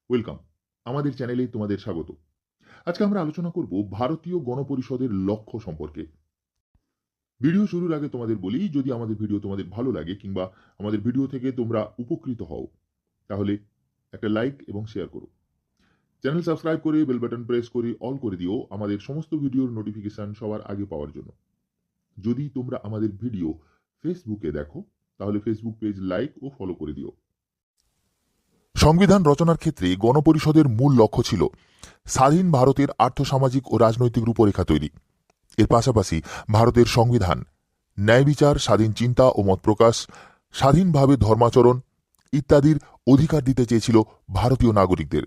Welcome. আমাদের চ্যানেলে তোমাদের স্বাগত। আজকে আমরা আলোচনা করব ভারতীয় গণপরিষদের লক্ষ্য সম্পর্কে। ভিডিও শুরুর আগে তোমাদের বলি, যদি আমাদের ভিডিও তোমাদের ভালো লাগে কিংবা আমাদের ভিডিও থেকে তোমরা উপকৃত হও, তাহলে একটা লাইক এবং শেয়ার করো। চ্যানেল সাবস্ক্রাইব করে বেল বাটন প্রেস করে অল করে দিও আমাদের সমস্ত ভিডিওর নোটিফিকেশন সবার আগে পাওয়ার জন্য। যদি তোমরা আমাদের ভিডিও ফেসবুকে দেখো, তাহলে ফেসবুক পেজ লাইক ও ফলো করে দিও। সংবিধান রচনার ক্ষেত্রে গণপরিষদের মূল লক্ষ্য ছিল স্বাধীন ভারতের আর্থসামাজিক ও রাজনৈতিক রূপরেখা তৈরি। এর পাশাপাশি ভারতের সংবিধান ন্যায় বিচার, স্বাধীন চিন্তা ও মত প্রকাশ, স্বাধীনভাবে ধর্মাচরণ ইত্যাদির অধিকার দিতে চেয়েছিল ভারতীয় নাগরিকদের।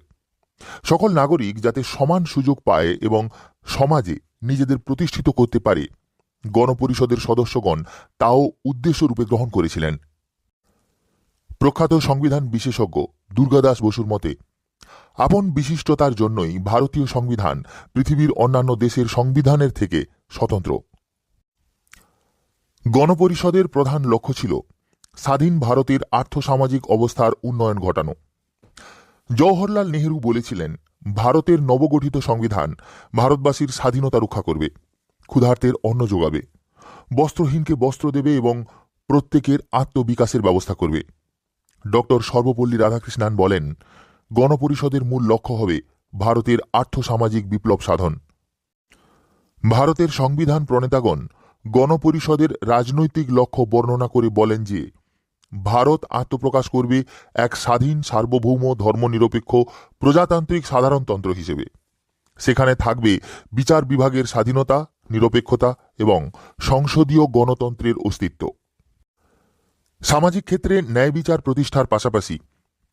সকল নাগরিক যাতে সমান সুযোগ পায় এবং সমাজে নিজেদের প্রতিষ্ঠিত করতে পারে, গণপরিষদের সদস্যগণ তাও উদ্দেশ্যরূপে গ্রহণ করেছিলেন। প্রখ্যাত সংবিধান বিশেষজ্ঞ দুর্গাদাস বসুর মতে, আপন বিশিষ্টতার জন্যই ভারতীয় সংবিধান পৃথিবীর অন্যান্য দেশের সংবিধানের থেকে স্বতন্ত্র। গণপরিষদের প্রধান লক্ষ্য ছিল স্বাধীন ভারতের আর্থসামাজিক অবস্থার উন্নয়ন ঘটানো। জওহরলাল নেহেরু বলেছিলেন, ভারতের নবগঠিত সংবিধান ভারতবাসীর স্বাধীনতা রক্ষা করবে, ক্ষুধার্তের অন্ন যোগাবে, বস্ত্রহীনকে বস্ত্র দেবে এবং প্রত্যেকের আত্মবিকাশের ব্যবস্থা করবে। ডক্টর সর্বপল্লী রাধাকৃষ্ণান বলেন, গণপরিষদের মূল লক্ষ্য হবে ভারতের আর্থসামাজিক বিপ্লব সাধন। ভারতের সংবিধান প্রণেতাগণ গণপরিষদের রাজনৈতিক লক্ষ্য বর্ণনা করে বলেন যে, ভারত আত্মপ্রকাশ করবে এক স্বাধীন, সার্বভৌম, ধর্মনিরপেক্ষ, প্রজাতান্ত্রিক সাধারণতন্ত্র হিসেবে। সেখানে থাকবে বিচার বিভাগের স্বাধীনতা, নিরপেক্ষতা এবং সংসদীয় গণতন্ত্রের অস্তিত্ব। সামাজিক ক্ষেত্রে ন্যায় বিচার প্রতিষ্ঠার পাশাপাশি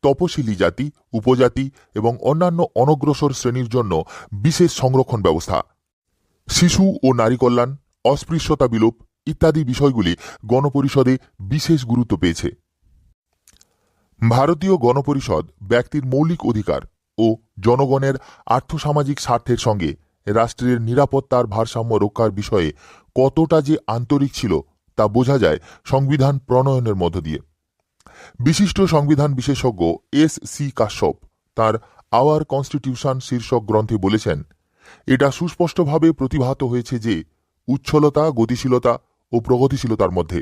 তপশিলি জাতি, উপজাতি এবং অন্যান্য অনগ্রসর শ্রেণীর জন্য বিশেষ সংরক্ষণ ব্যবস্থা, শিশু ও নারী কল্যাণ, অস্পৃশ্যতা বিলোপ ইত্যাদি বিষয়গুলি গণপরিষদে বিশেষ গুরুত্ব পেয়েছে। ভারতীয় গণপরিষদ ব্যক্তির মৌলিক অধিকার ও জনগণের আর্থসামাজিক স্বার্থের সঙ্গে রাষ্ট্রের নিরাপত্তার ভারসাম্য রক্ষার বিষয়ে কতটা যে আন্তরিক ছিল তা বোঝা যায় সংবিধান প্রণয়নের মধ্য দিয়ে। বিশিষ্ট সংবিধান বিশেষজ্ঞ এস.সি. কাশ্যপ তাঁর আওয়ার কনস্টিটিউশন শীর্ষক গ্রন্থে বলেছেন, এটা সুস্পষ্টভাবে প্রতিভাত হয়েছে যে উচ্ছলতা, গতিশীলতা ও প্রগতিশীলতার মধ্যে